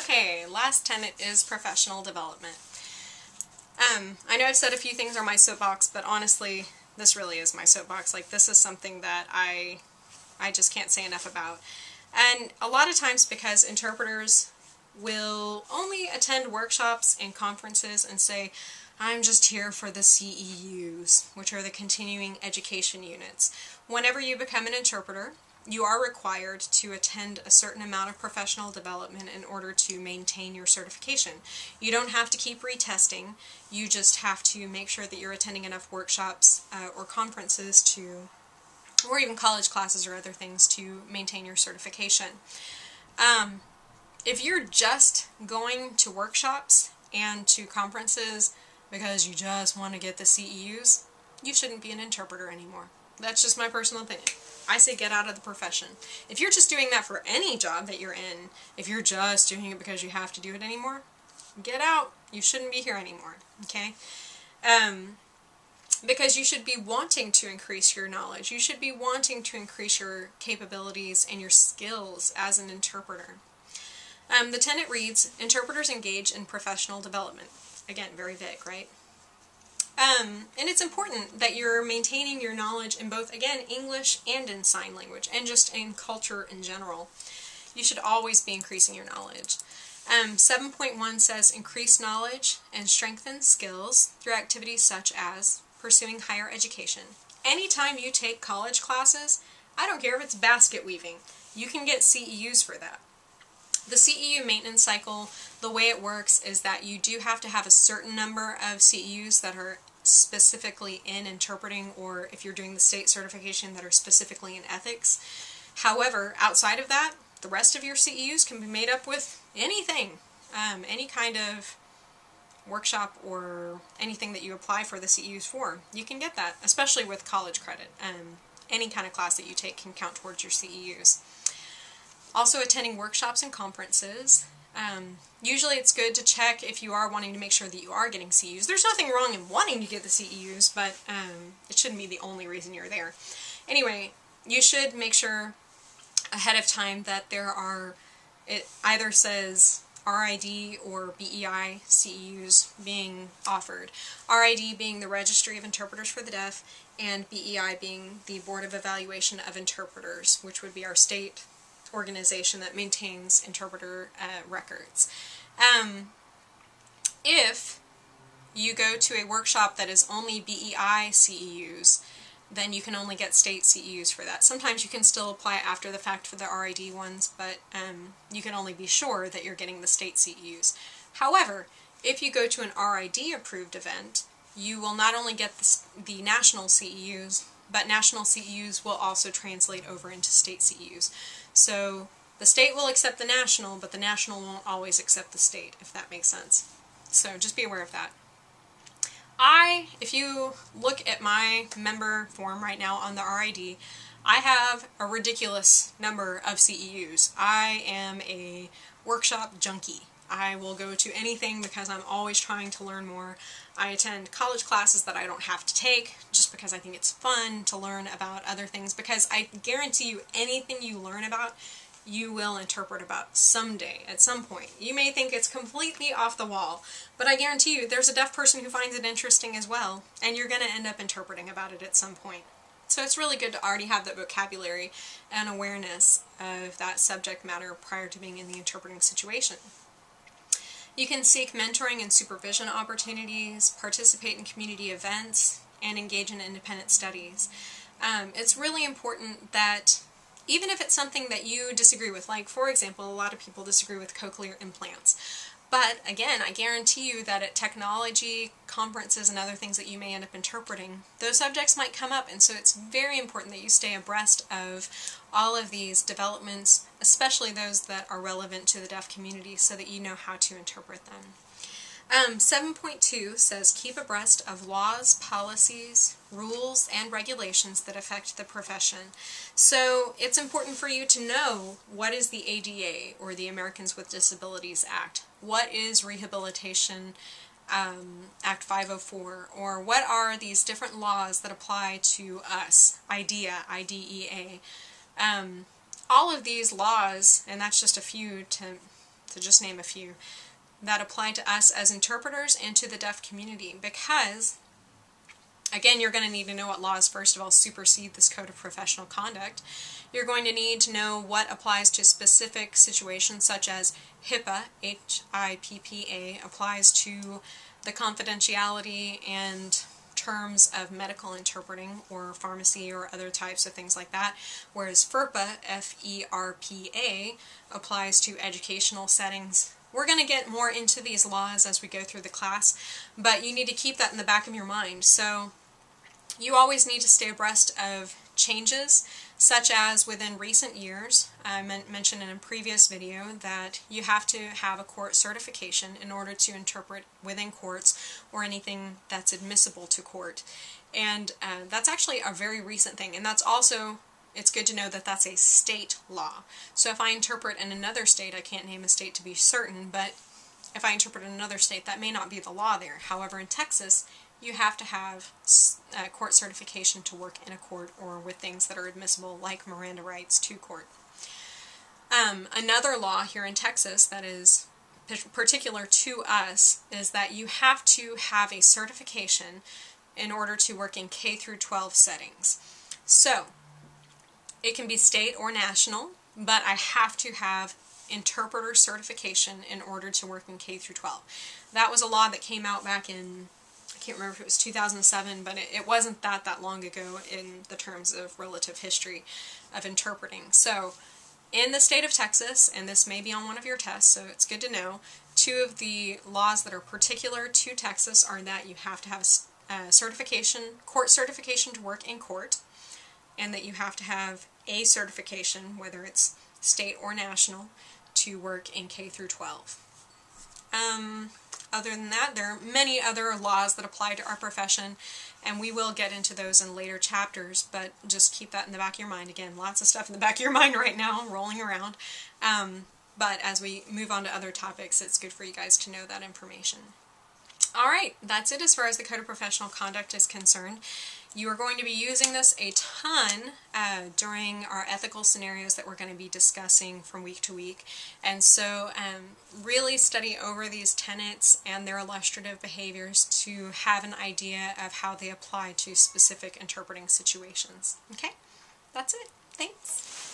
Okay, last tenet is professional development. I know I've said a few things on my soapbox, but honestly, this really is my soapbox. Like, this is something that I just can't say enough about. And a lot of times, because interpreters will only attend workshops and conferences and say, I'm just here for the CEUs, which are the continuing education units. Whenever you become an interpreter, you are required to attend a certain amount of professional development in order to maintain your certification. You don't have to keep retesting, you just have to make sure that you're attending enough workshops or conferences to, or even college classes or other things to maintain your certification. If you're just going to workshops and to conferences because you just want to get the CEUs, you shouldn't be an interpreter anymore. That's just my personal opinion. I say get out of the profession. If you're just doing that for any job that you're in, if you're just doing it because you have to do it anymore, get out. You shouldn't be here anymore, okay? Because you should be wanting to increase your knowledge. You should be wanting to increase your capabilities and your skills as an interpreter. The tenet reads, interpreters engage in professional development. Again, very vague, right? And it's important that you're maintaining your knowledge in both, again, English and in sign language, and just in culture in general. You should always be increasing your knowledge. 7.1 says, increase knowledge and strengthen skills through activities such as pursuing higher education. Anytime you take college classes, I don't care if it's basket weaving, you can get CEUs for that. The CEU maintenance cycle, the way it works is that you do have to have a certain number of CEUs that are specifically in interpreting, or if you're doing the state certification, that are specifically in ethics. However, outside of that, the rest of your CEUs can be made up with anything, any kind of workshop or anything that you apply for the CEUs for. You can get that, especially with college credit. Any kind of class that you take can count towards your CEUs. Also attending workshops and conferences. Usually it's good to check if you are wanting to make sure that you are getting CEUs. There's nothing wrong in wanting to get the CEUs, but it shouldn't be the only reason you're there. Anyway, you should make sure ahead of time that there are, it either says RID or BEI CEUs being offered. RID being the Registry of Interpreters for the Deaf, and BEI being the Board of Evaluation of Interpreters, which would be our state organization that maintains interpreter records. If you go to a workshop that is only BEI CEUs, then you can only get state CEUs for that. Sometimes you can still apply after the fact for the RID ones, but you can only be sure that you're getting the state CEUs. However, if you go to an RID approved event, you will not only get the national CEUs, but national CEUs will also translate over into state CEUs. So the state will accept the national, but the national won't always accept the state, if that makes sense. So just be aware of that. If you look at my member form right now on the RID, I have a ridiculous number of CEUs. I am a workshop junkie. I will go to anything because I'm always trying to learn more. I attend college classes that I don't have to take just because I think it's fun to learn about other things, because I guarantee you anything you learn about, you will interpret about someday, at some point. You may think it's completely off the wall, but I guarantee you there's a deaf person who finds it interesting as well, and you're going to end up interpreting about it at some point. So it's really good to already have that vocabulary and awareness of that subject matter prior to being in the interpreting situation. You can seek mentoring and supervision opportunities, participate in community events, and engage in independent studies. It's really important that even if it's something that you disagree with, like for example, a lot of people disagree with cochlear implants. But again, I guarantee you that at technology conferences and other things that you may end up interpreting, those subjects might come up, and so it's very important that you stay abreast of all of these developments, especially those that are relevant to the deaf community, so that you know how to interpret them. 7.2 says keep abreast of laws, policies, rules, and regulations that affect the profession. So it's important for you to know what is the ADA, or the Americans with Disabilities Act. What is Rehabilitation Act 504, or what are these different laws that apply to us, IDEA, IDEA. All of these laws, and that's just a few to to just name a few, that apply to us as interpreters and to the deaf community, because again, you're going to need to know what laws, first of all, supersede this Code of Professional Conduct. You're going to need to know what applies to specific situations, such as HIPAA, H-I-P-P-A, applies to the confidentiality and terms of medical interpreting or pharmacy or other types of things like that, whereas FERPA, F-E-R-P-A, applies to educational settings. We're going to get more into these laws as we go through the class, but you need to keep that in the back of your mind. So you always need to stay abreast of changes, such as within recent years. I mentioned in a previous video that you have to have a court certification in order to interpret within courts or anything that's admissible to court. And that's actually a very recent thing, and that's also, it's good to know that that's a state law. So if I interpret in another state, I can't name a state to be certain, but if I interpret in another state, that may not be the law there. However, in Texas, you have to have court certification to work in a court or with things that are admissible, like Miranda rights to court. Another law here in Texas that is particular to us is that you have to have a certification in order to work in K through 12 settings. So it can be state or national, but I have to have interpreter certification in order to work in K through 12. That was a law that came out back in, I can't remember if it was 2007, but it wasn't that long ago in the terms of relative history of interpreting. So in the state of Texas, and this may be on one of your tests, so it's good to know, two of the laws that are particular to Texas are that you have to have a certification, court certification to work in court, and that you have to have a certification, whether it's state or national, to work in K through 12. Other than that, there are many other laws that apply to our profession, and we will get into those in later chapters, but just keep that in the back of your mind. Again, lots of stuff in the back of your mind right now, rolling around. But as we move on to other topics, it's good for you guys to know that information. Alright, that's it as far as the Code of Professional Conduct is concerned. You are going to be using this a ton during our ethical scenarios that we're going to be discussing from week to week. And so really study over these tenets and their illustrative behaviors to have an idea of how they apply to specific interpreting situations. Okay, that's it. Thanks.